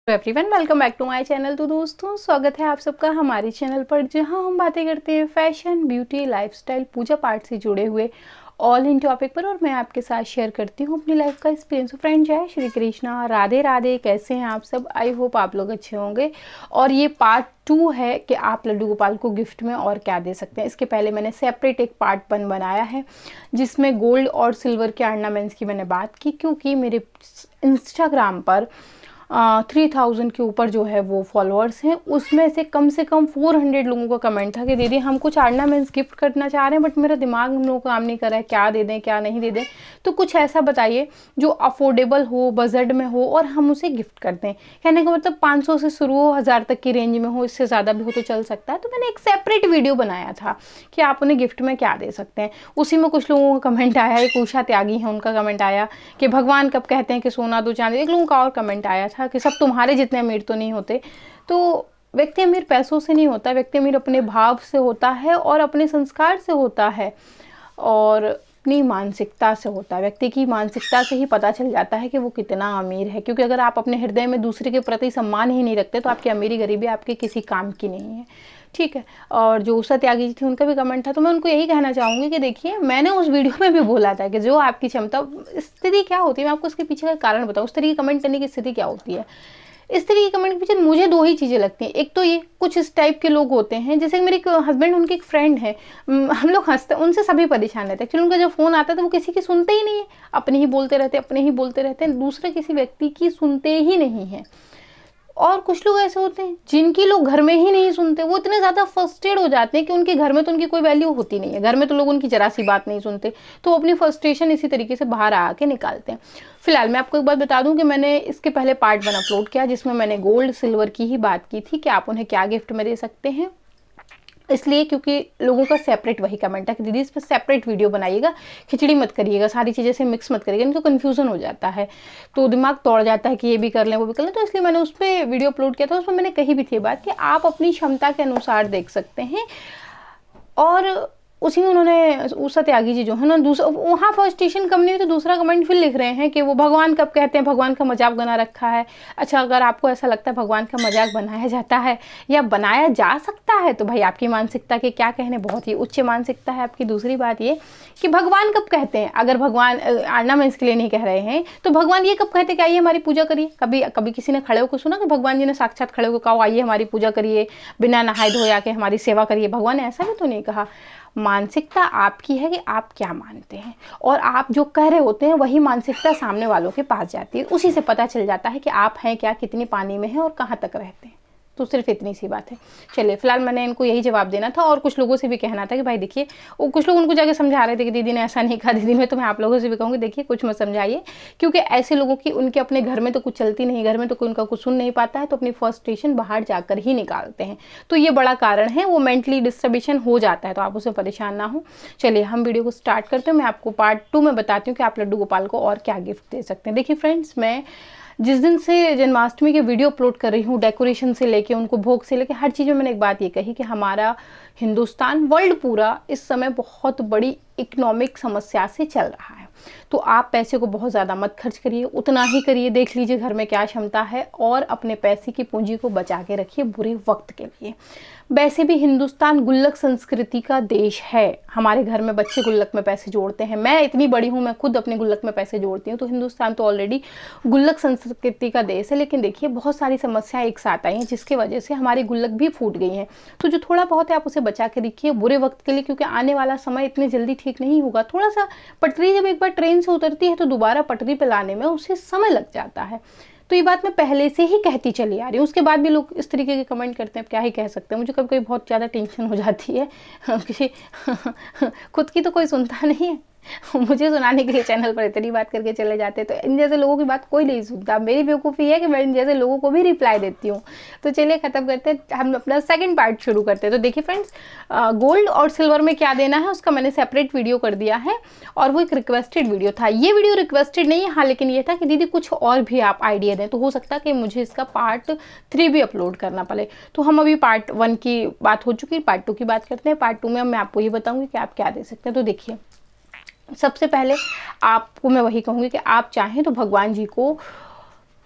तो everyone welcome back to my channel. तो दोस्तों स्वागत है आप सबका हमारे चैनल पर, जहां हम बातें करते हैं फैशन, ब्यूटी, लाइफस्टाइल, पूजा पाठ से जुड़े हुए ऑल इन टॉपिक पर। और मैं आपके साथ शेयर करती हूं अपनी लाइफ का एक्सपीरियंस। फ्रेंड, जय श्री कृष्णा, राधे राधे। कैसे हैं आप सब? आई होप आप लोग अच्छे होंगे। और ये पार्ट 2 है कि आप लड्डू गोपाल को गिफ्ट में और क्या दे सकते हैं। इसके पहले मैंने सेपरेट एक पार्ट 1 बनाया है जिसमें गोल्ड और सिल्वर के ऑर्नामेंट्स की मैंने बात की, क्योंकि मेरे इंस्टाग्राम पर 3000 के ऊपर जो है वो फॉलोअर्स हैं। उसमें से कम 400 लोगों का कमेंट था कि दीदी हम कुछ ऑर्नामेंट्स गिफ्ट करना चाह रहे हैं, बट मेरा दिमाग हम लोगों को काम नहीं कर रहा है, क्या दे दें क्या नहीं दे दें। तो कुछ ऐसा बताइए जो अफोर्डेबल हो, बजट में हो और हम उसे गिफ्ट कर दें। कहने का मतलब 500 से शुरू हो, 1000 तक की रेंज में हो, इससे ज़्यादा भी हो तो चल सकता है। तो मैंने एक सेपरेट वीडियो बनाया था कि आप उन्हें गिफ्ट में क्या दे सकते हैं। उसी में कुछ लोगों का कमेंट आया, एक उषा त्यागी है उनका कमेंट आया कि भगवान कब कहते हैं कि सोना दो चांदी। एक लोगों का और कमेंट आया था कि सब तुम्हारे जितने अमीर तो नहीं होते। तो व्यक्ति अमीर पैसों से नहीं होता, व्यक्ति अमीर अपने भाव से होता है और अपने संस्कार से होता है और अपनी मानसिकता से होता है। व्यक्ति की मानसिकता से ही पता चल जाता है कि वो कितना अमीर है। क्योंकि अगर आप अपने हृदय में दूसरे के प्रति सम्मान ही नहीं रखते तो आपकी अमीरी गरीबी आपके किसी काम की नहीं है। ठीक है। और जो उषा त्यागी जी थी उनका भी कमेंट था, तो मैं उनको यही कहना चाहूँगी कि देखिए, मैंने उस वीडियो में भी बोला था कि जो आपकी क्षमता, स्थिति क्या होती है मैं आपको उसके पीछे का कारण बताऊँ। उस तरह की कमेंट करने की स्थिति क्या होती है, इस तरह की कमेंट के पीछे मुझे 2 ही चीज़ें लगती हैं। एक तो ये कुछ इस टाइप के लोग होते हैं, जैसे मेरे हस्बैंड, उनकी एक फ्रेंड है, हम लोग हंसते, उनसे सभी परेशान रहते हैं। एक्चुअली उनका जब फ़ोन आता है तो वो किसी की सुनते ही नहीं है, अपने ही बोलते रहते हैं, अपने ही बोलते रहते हैं, दूसरे किसी व्यक्ति की सुनते ही नहीं है। और कुछ लोग ऐसे होते हैं जिनकी लोग घर में ही नहीं सुनते, वो इतने ज़्यादा फ्रस्ट्रेट हो जाते हैं कि उनके घर में तो उनकी कोई वैल्यू होती नहीं है, घर में तो लोग उनकी जरा सी बात नहीं सुनते, तो वो अपनी फ्रस्ट्रेशन इसी तरीके से बाहर आके निकालते हैं। फिलहाल मैं आपको एक बात बता दूं कि मैंने इसके पहले पार्ट 1 अपलोड किया जिसमें मैंने गोल्ड सिल्वर की ही बात की थी कि आप उन्हें क्या गिफ्ट में दे सकते हैं। इसलिए क्योंकि लोगों का सेपरेट वही कमेंट है कि दीदी इस पर सेपरेट वीडियो बनाइएगा, खिचड़ी मत करिएगा, सारी चीज़ें से मिक्स मत करिएगा, इनको कन्फ्यूज़न हो जाता है, तो दिमाग तोड़ जाता है कि ये भी कर लें वो भी कर लें। तो इसलिए मैंने उस पर वीडियो अपलोड किया था। उसमें मैंने कही भी थी बात कि आप अपनी क्षमता के अनुसार देख सकते हैं। और उसी में उन्होंने, उषा त्यागी जी जो है ना, दूसरा वहाँ फ्रस्ट्रेशन कम नहीं हुई तो दूसरा कमेंट फिर लिख रहे हैं कि वो भगवान कब कहते हैं, भगवान का मजाक बना रखा है। अच्छा, अगर आपको ऐसा लगता है भगवान का मजाक बनाया जाता है या बनाया जा सकता है तो भाई आपकी मानसिकता के क्या कहने, बहुत ही उच्च मानसिकता है आपकी। दूसरी बात ये कि भगवान कब कहते हैं, अगर भगवान ऑर्नामेंट्स के लिए नहीं कह रहे हैं तो भगवान ये कब कहते हैं कि आइए हमारी पूजा करिए। कभी कभी किसी ने खड़े होकर सुना कि भगवान जी ने साक्षात खड़े होकर कहा आइए हमारी पूजा करिए, बिना नहाए धोए आके हमारी सेवा करिए? भगवान ने ऐसा भी तो नहीं कहा। मानसिकता आपकी है कि आप क्या मानते हैं, और आप जो कह रहे होते हैं वही मानसिकता सामने वालों के पास जाती है। उसी से पता चल जाता है कि आप हैं क्या, कितनी पानी में हैं और कहाँ तक रहते हैं। तो सिर्फ इतनी सी बात है। चलिए, फिलहाल मैंने इनको यही जवाब देना था। और कुछ लोगों से भी कहना था कि भाई देखिए, वो कुछ लोग उनको जाके समझा रहे थे कि दीदी ने ऐसा नहीं कहा, दीदी ने, तो मैं आप लोगों से भी कहूँगी देखिए कुछ मत समझाइए, क्योंकि ऐसे लोगों की, उनके अपने घर में तो कुछ चलती नहीं, घर में तो कोई उनका कुछ सुन नहीं पाता है, तो अपनी फ्रस्ट्रेशन बाहर जाकर ही निकालते हैं। तो ये बड़ा कारण है, वो मेंटली डिस्टर्बेशन हो जाता है, तो आप उससे परेशान ना हो। चलिए हम वीडियो को स्टार्ट करते हैं। मैं आपको पार्ट 2 में बताती हूँ कि आप लड्डू गोपाल को और क्या गिफ्ट दे सकते हैं। देखिए फ्रेंड्स, मैं जिस दिन से जन्माष्टमी के वीडियो अपलोड कर रही हूँ, डेकोरेशन से लेके उनको भोग से लेके हर चीज़ में मैंने एक बात ये कही कि हमारा हिंदुस्तान, वर्ल्ड पूरा इस समय बहुत बड़ी इकोनॉमिक समस्या से चल रहा है। तो आप पैसे को बहुत ज़्यादा मत खर्च करिए, उतना ही करिए, देख लीजिए घर में क्या क्षमता है और अपने पैसे की पूंजी को बचा के रखिए बुरे वक्त के लिए। वैसे भी हिंदुस्तान गुल्लक संस्कृति का देश है, हमारे घर में बच्चे गुल्लक में पैसे जोड़ते हैं। मैं इतनी बड़ी हूँ, मैं खुद अपने गुल्लक में पैसे जोड़ती हूँ। तो हिंदुस्तान तो ऑलरेडी गुल्लक संस्कृति का देश है। लेकिन देखिए, बहुत सारी समस्याएं एक साथ आई हैं जिसकी वजह से हमारी गुल्लक भी फूट गई हैं। तो जो थोड़ा बहुत है आप उसे बचा के रखिए बुरे वक्त के लिए, क्योंकि आने वाला समय इतनी जल्दी ठीक नहीं होगा। थोड़ा सा पटरी जब एक बार ट्रेन से उतरती है तो दोबारा पटरी पर लाने में उसे समय लग जाता है। तो ये बात मैं पहले से ही कहती चली आ रही हूँ। उसके बाद भी लोग इस तरीके के कमेंट करते हैं, क्या ही कह सकते हैं। मुझे कभी कभी बहुत ज़्यादा टेंशन हो जाती है किसी खुद की तो कोई सुनता नहीं है, मुझे सुनाने के लिए चैनल पर इतनी बात करके चले जाते हैं। तो इन जैसे लोगों की बात कोई नहीं सुनता। मेरी बेवकूफ़ी है कि मैं इन जैसे लोगों को भी रिप्लाई देती हूँ। तो चलिए ख़त्म करते हैं, हम अपना सेकंड पार्ट शुरू करते हैं। तो देखिए फ्रेंड्स, गोल्ड और सिल्वर में क्या देना है उसका मैंने सेपरेट वीडियो कर दिया है, और वो एक रिक्वेस्टेड वीडियो था। ये वीडियो रिक्वेस्टेड नहीं है हाँ, लेकिन ये था कि दीदी कुछ और भी आप आइडिया दें, तो हो सकता है कि मुझे इसका पार्ट 3 भी अपलोड करना पड़े। तो हम अभी पार्ट 1 की बात हो चुकी है, पार्ट 2 की बात करते हैं। पार्ट 2 में मैं आपको ये बताऊँगी कि आप क्या दे सकते हैं। तो देखिए, सबसे पहले आपको मैं वही कहूँगी कि आप चाहें तो भगवान जी को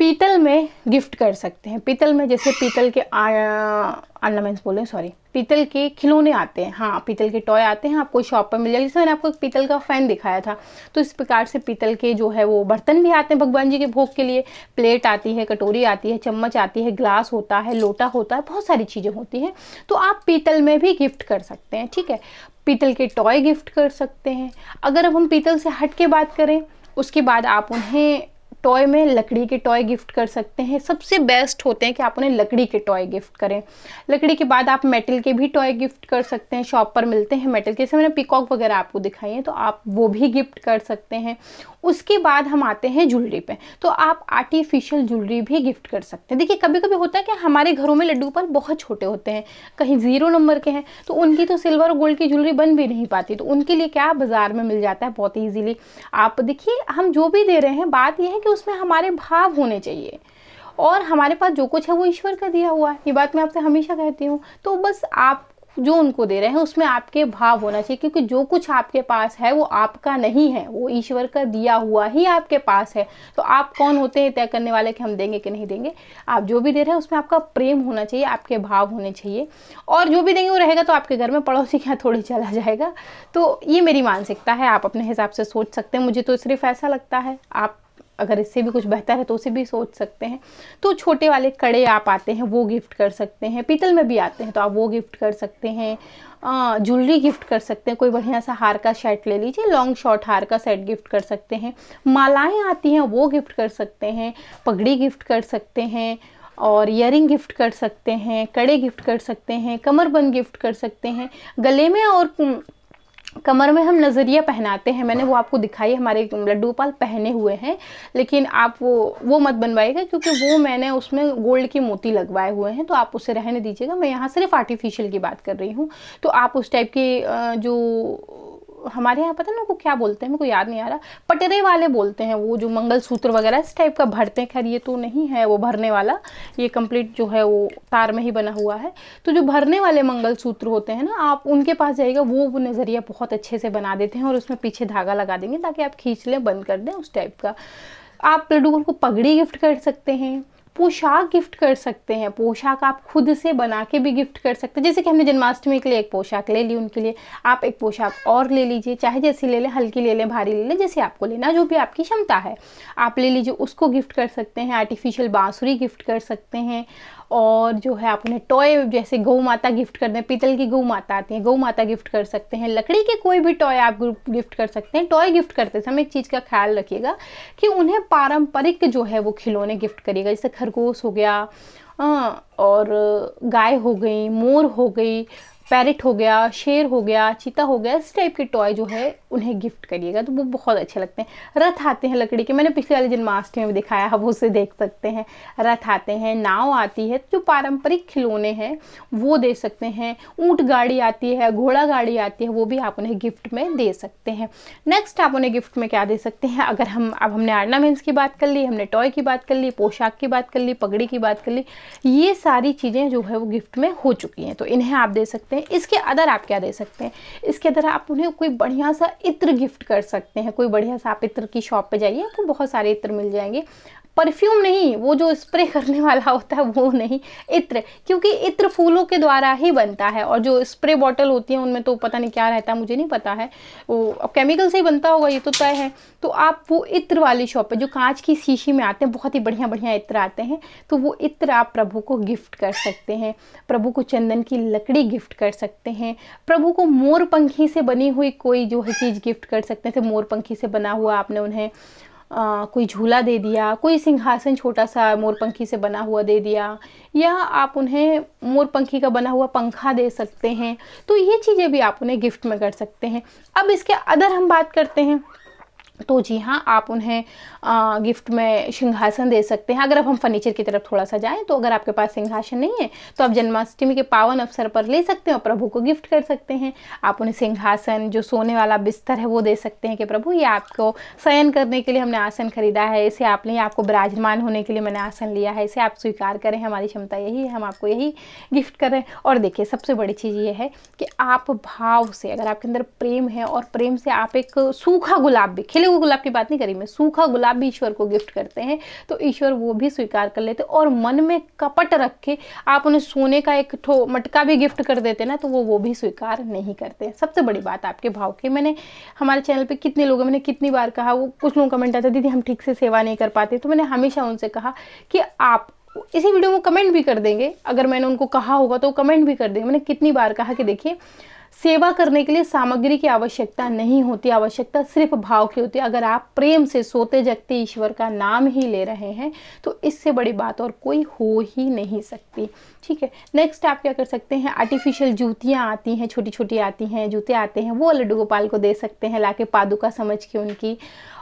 पीतल में गिफ्ट कर सकते हैं। पीतल में जैसे पीतल के ऑर्नामेंट्स बोले, सॉरी, पीतल के खिलौने आते हैं, हाँ पीतल के टॉय आते हैं, आपको शॉप पर मिल जाएगा। जैसे मैंने आपको एक पीतल का फैन दिखाया था, तो इस प्रकार से पीतल के जो है वो बर्तन भी आते हैं भगवान जी के भोग के लिए। प्लेट आती है, कटोरी आती है, चम्मच आती है, ग्लास होता है, लोटा होता है, बहुत सारी चीज़ें होती हैं। तो आप पीतल में भी गिफ्ट कर सकते हैं, ठीक है। पीतल के टॉय गिफ्ट कर सकते हैं। अगर अब हम पीतल से हट के बात करें, उसके बाद आप उन्हें टॉय में लकड़ी के टॉय गिफ्ट कर सकते हैं। सबसे बेस्ट होते हैं कि आप उन्हें लकड़ी के टॉय गिफ्ट करें। लकड़ी के बाद आप मेटल के भी टॉय गिफ्ट कर सकते हैं, शॉप पर मिलते हैं मेटल के, जैसे मैंने पीकॉक वगैरह आपको दिखाई है, तो आप वो भी गिफ्ट कर सकते हैं। उसके बाद हम आते हैं ज्वेलरी पे, तो आप आर्टिफिशियल ज्वेलरी भी गिफ्ट कर सकते हैं। देखिए कभी कभी होता है कि हमारे घरों में लड्डू गोपाल बहुत छोटे होते हैं, कहीं 0 नंबर के हैं, तो उनकी तो सिल्वर और गोल्ड की ज्वेलरी बन भी नहीं पाती, तो उनके लिए क्या बाजार में मिल जाता है बहुत ईजीली। आप देखिए हम जो भी दे रहे हैं, बात यह है कि उसमें हमारे भाव होने चाहिए, और हमारे पास जो कुछ है वो ईश्वर का दिया हुआ है, ये बात मैं आपसे हमेशा कहती हूँ। तो बस आप जो उनको दे रहे हैं उसमें आपके भाव होना चाहिए, क्योंकि जो कुछ आपके पास है वो आपका नहीं है, वो ईश्वर का दिया हुआ ही आपके पास है। तो आप कौन होते हैं तय करने वाले कि हम देंगे कि नहीं देंगे। आप जो भी दे रहे हैं उसमें आपका प्रेम होना चाहिए, आपके भाव होने चाहिए, और जो भी देंगे वो रहेगा तो आपके घर में, पड़ोसी के यहाँ थोड़ी चला जाएगा। तो ये मेरी मानसिकता है, आप अपने हिसाब से सोच सकते हैं, मुझे तो सिर्फ ऐसा लगता है। आप अगर इससे भी कुछ बेहतर है तो उसे भी सोच सकते हैं। तो छोटे वाले कड़े आप आते हैं वो गिफ्ट कर सकते हैं, पीतल में भी आते हैं तो आप वो गिफ्ट कर सकते हैं। ज्वेलरी गिफ्ट कर सकते हैं, कोई बढ़िया सा हार का सेट ले लीजिए, लॉन्ग शॉर्ट हार का सेट गिफ्ट कर सकते हैं। मालाएं आती हैं वो गिफ्ट कर सकते हैं, पगड़ी गिफ्ट कर सकते हैं, और ईयरिंग गिफ्ट कर सकते हैं, कड़े गिफ्ट कर सकते हैं, कमरबंद गिफ्ट कर सकते हैं। गले में और कमर में हम नज़रिया पहनाते हैं, मैंने वो आपको दिखाई, हमारे लड्डू गोपाल पहने हुए हैं, लेकिन आप वो मत बनवाइएगा, क्योंकि वो मैंने उसमें गोल्ड की मोती लगवाए हुए हैं, तो आप उसे रहने दीजिएगा। मैं यहाँ सिर्फ आर्टिफिशियल की बात कर रही हूँ। तो आप उस टाइप के जो हमारे यहाँ पता ना उनको क्या बोलते हैं, मेरे को याद नहीं आ रहा, पटरे वाले बोलते हैं, वो जो मंगलसूत्र वगैरह इस टाइप का भरते हैं। खैर ये तो नहीं है वो भरने वाला, ये कंप्लीट जो है वो तार में ही बना हुआ है। तो जो भरने वाले मंगलसूत्र होते हैं ना, आप उनके पास जाइएगा, वो नज़रिया बहुत अच्छे से बना देते हैं, और उसमें पीछे धागा लगा देंगे ताकि आप खींच लें, बंद कर दें, उस टाइप का। आप लड्डू गोपाल को पगड़ी गिफ्ट कर सकते हैं, पोशाक गिफ्ट कर सकते हैं। पोशाक आप खुद से बना के भी गिफ्ट कर सकते हैं, जैसे कि हमने जन्माष्टमी के लिए एक पोशाक ले ली, उनके लिए आप एक पोशाक और ले लीजिए, चाहे जैसी ले लें, हल्की ले लें, भारी ले लें, जैसे आपको लेना, जो भी आपकी क्षमता है आप ले लीजिए, उसको गिफ्ट कर सकते हैं। आर्टिफिशियल बांसुरी गिफ्ट कर सकते हैं, और जो है आप उन्हें टॉय, जैसे गौ माता गिफ्ट कर दें, पीतल की गौ माता आती है, गौ माता गिफ्ट कर सकते हैं। लकड़ी के कोई भी टॉय आप गिफ्ट कर सकते हैं। टॉय गिफ्ट करते समय एक चीज़ का ख्याल रखिएगा कि उन्हें पारंपरिक जो है वो खिलौने गिफ्ट करिएगा, जैसे खरगोश हो गया, और गाय हो गई, मोर हो गई, पैरेट हो गया, शेर हो गया, चीता हो गया, इस टाइप के टॉय जो है उन्हें गिफ्ट करिएगा, तो वो बहुत अच्छे लगते हैं। रथ आते हैं लकड़ी के, मैंने पिछले वाले जन्माष्टमी में दिखाया, आप उसे देख सकते हैं। रथ आते हैं, नाव आती है, जो पारंपरिक खिलौने हैं वो दे सकते हैं। ऊंट गाड़ी आती है, घोड़ा गाड़ी आती है, वो भी आप उन्हें गिफ्ट में दे सकते हैं। नेक्स्ट आप उन्हें गिफ्ट में क्या दे सकते हैं, अगर अब हमने ऑर्नामेंट्स की बात कर ली, हमने टॉय की बात कर ली, पोशाक की बात कर ली, पगड़ी की बात कर ली, ये सारी चीज़ें जो है वो गिफ्ट में हो चुकी हैं, तो इन्हें आप दे सकते हैं। इसके अदर आप क्या दे सकते हैं, इसके अदर आप उन्हें कोई बढ़िया सा इत्र गिफ्ट कर सकते हैं। कोई बढ़िया सा आप इत्र की शॉप पे जाइए, आपको बहुत सारे इत्र मिल जाएंगे। परफ्यूम नहीं, वो जो स्प्रे करने वाला होता है वो नहीं, इत्र, क्योंकि इत्र फूलों के द्वारा ही बनता है, और जो स्प्रे बॉटल होती है उनमें तो पता नहीं क्या रहता है, मुझे नहीं पता है, वो अब केमिकल से ही बनता होगा, ये तो तय है। तो आप वो इत्र वाली शॉप पे, जो कांच की शीशी में आते हैं, बहुत ही बढ़िया बढ़िया इत्र आते हैं, तो वो इत्र आप प्रभु को गिफ्ट कर सकते हैं। प्रभु को चंदन की लकड़ी गिफ्ट कर सकते हैं। प्रभु को मोर पंखी से बनी हुई कोई जो है चीज़ गिफ्ट कर सकते हैं। मोर पंखी से बना हुआ आपने उन्हें कोई झूला दे दिया, कोई सिंहासन छोटा सा मोरपंखी से बना हुआ दे दिया, या आप उन्हें मोरपंखी का बना हुआ पंखा दे सकते हैं। तो ये चीज़ें भी आप उन्हें गिफ्ट में कर सकते हैं। अब इसके अदर हम बात करते हैं, तो जी हाँ, आप उन्हें गिफ्ट में सिंहासन दे सकते हैं। अगर अब हम फर्नीचर की तरफ थोड़ा सा जाएं, तो अगर आपके पास सिंहासन नहीं है तो आप जन्माष्टमी के पावन अवसर पर ले सकते हैं और प्रभु को गिफ्ट कर सकते हैं। आप उन्हें सिंहासन, जो सोने वाला बिस्तर है, वो दे सकते हैं कि प्रभु ये आपको शयन करने के लिए हमने आसन खरीदा है, इसे आपने, आपको विराजमान होने के लिए मैंने आसन लिया है, इसे आप स्वीकार करें, हमारी क्षमता यही है, हम आपको यही गिफ्ट कर रहे हैं। और देखिए सबसे बड़ी चीज़ ये है कि आप भाव से, अगर आपके अंदर प्रेम है और प्रेम से आप एक सूखा गुलाब भी, खिले हुए गुलाब की बात नहीं करी मैं, सूखा गुलाब भी ईश्वर को गिफ्ट करते हैं तो ईश्वर वो भी स्वीकार कर लेते। और मन में कपट रख के आप उन्हें सोने का एक मटका भी गिफ्ट कर देते ना तो वो भी स्वीकार नहीं करते। सबसे बड़ी बात आपके भाव की, मैंने हमारे चैनल पे कितने लोग, मैंने कितनी बार कहा, वो कुछ लोग कमेंट आता दीदी हम ठीक से सेवा नहीं कर पाते, तो मैंने हमेशा उनसे कहा कि आप इसी वीडियो में कमेंट भी कर देंगे, अगर मैंने उनको कहा होगा तो कमेंट भी कर देंगे। मैंने कितनी बार कहा कि देखिए सेवा करने के लिए सामग्री की आवश्यकता नहीं होती, आवश्यकता सिर्फ भाव की होती है। अगर आप प्रेम से सोते जगते ईश्वर का नाम ही ले रहे हैं तो इससे बड़ी बात और कोई हो ही नहीं सकती। ठीक है, नेक्स्ट आप क्या कर सकते हैं, आर्टिफिशियल जूतियाँ आती हैं, छोटी छोटी आती हैं, जूते आते हैं, वो लड्डू गोपाल को दे सकते हैं लाके पादुका समझ के उनकी।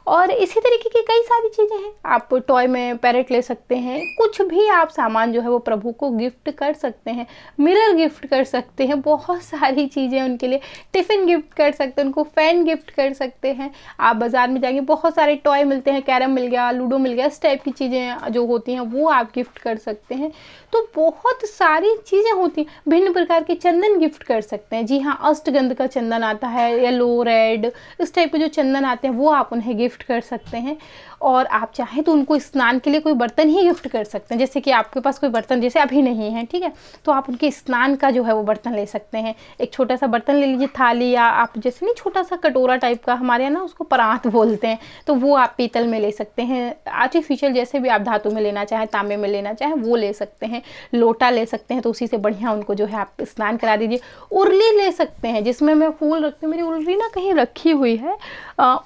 और इसी तरीके की कई सारी चीज़ें हैं, आप टॉय में पैरेट ले सकते हैं, कुछ भी आप सामान जो है वो प्रभु को गिफ्ट कर सकते हैं, मिरर गिफ्ट कर सकते हैं, बहुत सारी चीज़ें उनके लिए, टिफ़िन गिफ्ट कर सकते हैं, उनको फैन गिफ्ट कर सकते हैं। आप बाज़ार में जाएंगे बहुत सारे टॉय मिलते हैं, कैरम मिल गया, लूडो मिल गया, इस टाइप की चीज़ें जो होती हैं वो आप गिफ्ट कर सकते हैं। तो बहुत सारी चीज़ें होती हैं, भिन्न प्रकार के चंदन गिफ्ट कर सकते हैं। जी हाँ, अष्टगंध का चंदन आता है, येलो रेड, इस टाइप के जो चंदन आते हैं वो आप उन्हें गिफ्ट कर सकते हैं। और आप चाहें तो उनको स्नान के लिए कोई बर्तन ही गिफ्ट कर सकते हैं, जैसे कि आपके पास कोई बर्तन जैसे अभी नहीं है, ठीक है, तो आप उनके स्नान का जो है वो बर्तन ले सकते हैं। एक छोटा सा बर्तन ले लीजिए, थाली, या आप जैसे नहीं छोटा सा कटोरा टाइप का, हमारे यहाँ ना उसको परात बोलते हैं, तो वो आप पीतल में ले सकते हैं। आर्टिफिशियल जैसे भी आप धातु में लेना चाहें, तांबे में लेना चाहें वो ले सकते हैं। लोटा ले सकते हैं तो उसी से बढ़िया उनको जो है आप स्नान करा दीजिए। उर्ली ले सकते हैं जिसमें मैं फूल रखती हूँ, मेरी उर्ली ना कहीं रखी हुई है,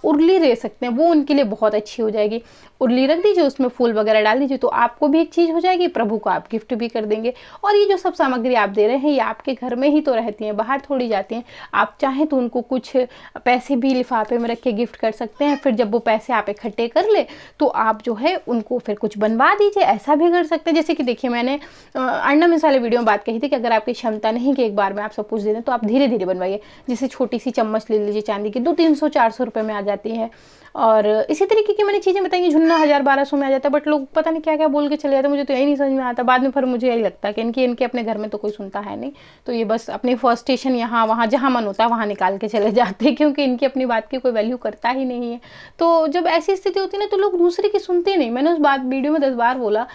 उर्ली ले सकते हैं, वो उनके लिए बहुत अच्छी हो जाएगी। उर्ली रख दीजिए, उसमें फूल वगैरह डाल दीजिए, तो आपको भी एक चीज़ हो जाएगी, प्रभु को आप गिफ्ट भी कर देंगे। और ये जो सब सामग्री आप दे रहे हैं ये आपके घर में ही तो रहती हैं, बाहर थोड़ी जाती हैं। आप चाहें तो उनको कुछ पैसे भी लिफाफे में रख के गिफ्ट कर सकते हैं, फिर जब वो पैसे आप इकट्ठे कर ले तो आप जो है उनको फिर कुछ बनवा दीजिए, ऐसा भी कर सकते हैं। जैसे कि देखिए मैंने अंडा मिसाले वीडियो में बात कही थी कि अगर आपकी क्षमता नहीं कि एक बार में आप सब कुछ दे दें तो आप धीरे धीरे बनवाइए। जैसे छोटी सी चम्मच ले लीजिए चांदी की, 200-300-400 रुपये में आ जाती है। और इसी तरीके की मैंने चीज़ें बताई, झुन्ना 1000-1200 में आ जाता है, बट लोग पता नहीं क्या क्या बोल के चले जाते हैं, मुझे तो यही नहीं समझ में आता। बाद में फिर मुझे यही लगता है कि इनके अपने घर में तो कोई सुनता है नहीं, तो ये बस अपने फर्स्ट स्टेशन यहाँ वहाँ जहाँ मन होता है वहाँ निकाल के चले जाते हैं, क्योंकि इनकी अपनी बात की कोई वैल्यू करता ही नहीं है। तो जब ऐसी स्थिति होती है ना तो लोग दूसरे की सुनते नहीं। मैंने उस बात वीडियो में 10 बार बोला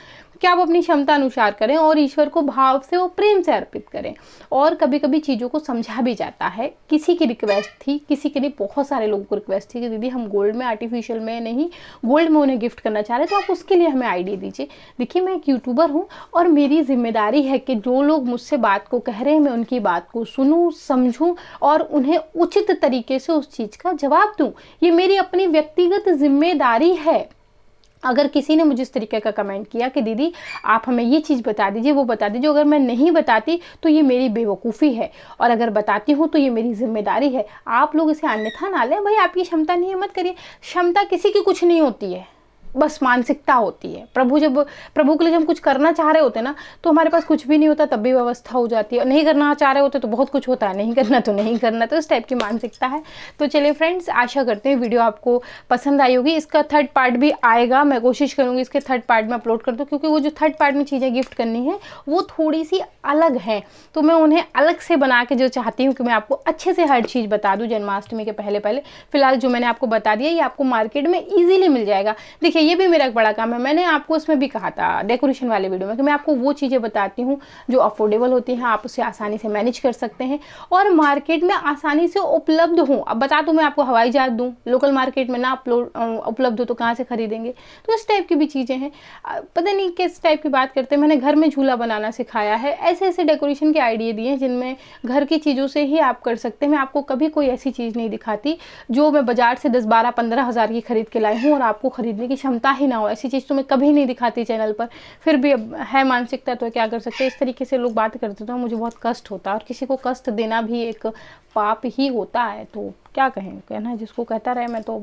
कि आप अपनी क्षमता अनुसार करें और ईश्वर को भाव से और प्रेम से अर्पित करें। और कभी कभी चीज़ों को समझा भी जाता है। किसी की रिक्वेस्ट थी, किसी के लिए बहुत सारे लोगों को रिक्वेस्ट थी कि दीदी हम गोल्ड में, आर्टिफिशियल में नहीं, गोल्ड में उन्हें गिफ्ट करना चाह रहे, तो आप उसके लिए हमें आइडिया दीजिए। देखिए मैं एक यूट्यूबर हूँ और मेरी जिम्मेदारी है कि जो लोग मुझसे बात को कह रहे हैं मैं उनकी बात को सुनूँ, समझूँ और उन्हें उचित तरीके से उस चीज़ का जवाब दूँ। ये मेरी अपनी व्यक्तिगत जिम्मेदारी है। अगर किसी ने मुझे इस तरीके का कमेंट किया कि दीदी आप हमें ये चीज़ बता दीजिए, वो बता दीजिए, अगर मैं नहीं बताती तो ये मेरी बेवकूफ़ी है, और अगर बताती हूँ तो ये मेरी जिम्मेदारी है। आप लोग इसे अन्यथा ना लें। भाई आपकी क्षमता नहीं है मत करिए, क्षमता किसी की कुछ नहीं होती है, बस मानसिकता होती है। प्रभु के लिए जब हम कुछ करना चाह रहे होते हैं ना तो हमारे पास कुछ भी नहीं होता, तब भी व्यवस्था हो जाती है। नहीं करना चाह रहे होते तो बहुत कुछ होता है, नहीं करना तो नहीं करना, तो इस टाइप की मानसिकता है। तो चलिए फ्रेंड्स, आशा करते हैं वीडियो आपको पसंद आई होगी। इसका थर्ड पार्ट भी आएगा, मैं कोशिश करूँगी इसके थर्ड पार्ट में अपलोड कर दूँ, क्योंकि वो जो थर्ड पार्ट में चीज़ें गिफ्ट करनी है वो थोड़ी सी अलग है, तो मैं उन्हें अलग से बना के जो चाहती हूँ कि मैं आपको अच्छे से हर चीज़ बता दूँ जन्माष्टमी के पहले। फिलहाल जो मैंने आपको बता दिया ये आपको मार्केट में ईजिली मिल जाएगा। देखिए ये भी मेरा एक बड़ा काम है। मैंने आपको इसमें भी कहा था डेकोरेशन वाले वीडियो में कि मैं आपको वो चीज़ें बताती हूँ जो अफोर्डेबल होती हैं, आप उसे आसानी से मैनेज कर सकते हैं और मार्केट में आसानी से उपलब्ध हो। अब बता दूँ मैं आपको हवाई जहाज दूँ, लोकल मार्केट में ना उपलब्ध हो तो कहाँ से खरीदेंगे। तो इस टाइप की भी चीज़ें हैं। पता नहीं किस टाइप की बात करते हैं। मैंने घर में झूला बनाना सिखाया है, ऐसे ऐसे डेकोरेशन के आइडिया दिए हैं जिनमें घर की चीज़ों से ही आप कर सकते हैं। मैं आपको कभी कोई ऐसी चीज़ नहीं दिखाती जो मैं बाजार से 10-12-15 हज़ार की खरीद के लाई हूँ और आपको खरीदने की क्षमता ही ना हो। ऐसी चीज़ तो मैं कभी नहीं दिखाती चैनल पर। फिर भी अब है मानसिकता, तो क्या कर सकते हैं। इस तरीके से लोग बात करते तो मुझे बहुत कष्ट होता है, और किसी को कष्ट देना भी एक पाप ही होता है। तो क्या कहें, कहना जिसको कहता रहे। मैं तो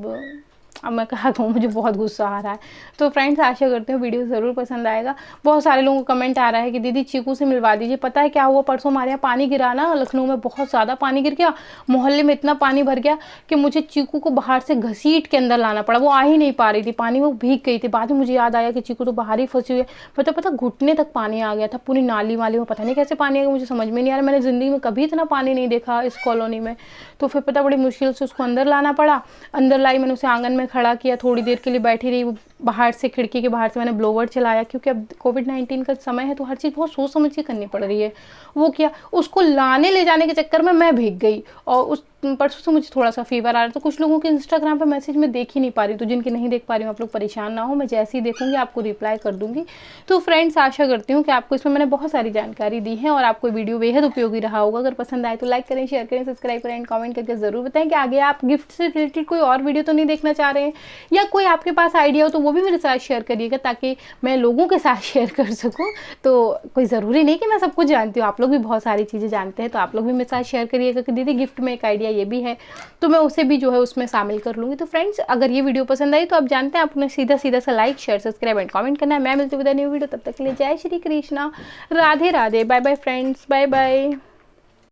अब मैं कहा कहूँ, मुझे बहुत गुस्सा आ रहा है। तो फ्रेंड्स, आशा करती हूँ वीडियो ज़रूर पसंद आएगा। बहुत सारे लोगों को कमेंट आ रहा है कि दीदी चीकू से मिलवा दीजिए। पता है क्या हुआ, परसों हमारे यहाँ पानी गिरा ना, लखनऊ में बहुत ज़्यादा पानी गिर गया, मोहल्ले में इतना पानी भर गया कि मुझे चीकू को बाहर से घसीट के अंदर लाना पड़ा। वो आ ही नहीं पा रही थी, पानी में भीग गई थी। बाद में मुझे याद आया कि चीकू तो बाहर ही फंसी हुई है। पता घुटने तक पानी आ गया था, पूरी नाली वाली में। पता नहीं कैसे पानी आ गया, मुझे समझ में नहीं आ रहा। मैंने ज़िंदगी में कभी इतना पानी नहीं देखा इस कॉलोनी में। तो फिर पता बड़ी मुश्किल से उसको अंदर लाना पड़ा। अंदर लाई, मैंने उसे आंगन में में खड़ा किया, थोड़ी देर के लिए बैठी रही, बाहर से खिड़की के बाहर से मैंने ब्लोवर चलाया, क्योंकि अब कोविड-19 का समय है तो हर चीज़ बहुत सोच समझ के करनी पड़ रही है। वो किया, उसको लाने ले जाने के चक्कर में मैं भीग गई, और उस परसों से मुझे थोड़ा सा फीवर आ रहा था। तो कुछ लोगों के इंस्टाग्राम पे मैसेज मैं देख ही नहीं पा रही, तो जिनकी नहीं देख पा रही हूँ आप लोग परेशान ना हो, मैं जैसे ही देखूंगी आपको रिप्लाई कर दूंगी। तो फ्रेंड्स, आशा करती हूँ कि आपको इसमें मैंने बहुत सारी जानकारी दी है और आपको वीडियो बेहद उपयोगी रहा होगा। अगर पसंद आए तो लाइक करें, शेयर करें, सब्सक्राइब करें एंड कमेंट करके जरूर बताएं कि आगे आप गिफ्ट से रिलेटेड कोई और वीडियो तो नहीं देखना चाह रहे हैं, या कोई आपके पास आइडिया हो तो वो भी मेरे साथ शेयर करिएगा, ताकि मैं लोगों के साथ शेयर कर सकूँ। तो कोई ज़रूरी नहीं कि मैं सब कुछ जानती हूँ, आप लोग भी बहुत सारी चीज़ें जानते हैं, तो आप लोग भी मेरे साथ शेयर करिएगा कि दीदी गिफ्ट में एक आइडिया ये भी है, तो मैं उसे भी जो है उसमें शामिल कर लूँगी। तो फ्रेंड्स, अगर ये वीडियो पसंद आई तो आप जानते हैं आपने सीधा सीधा सा like, share, subscribe and comment करना है। मैं मिलती हूँ विद न्यू वीडियो, तब तक के लिए जय Shri Krishna, Radhe Radhe, bye bye friends, bye bye.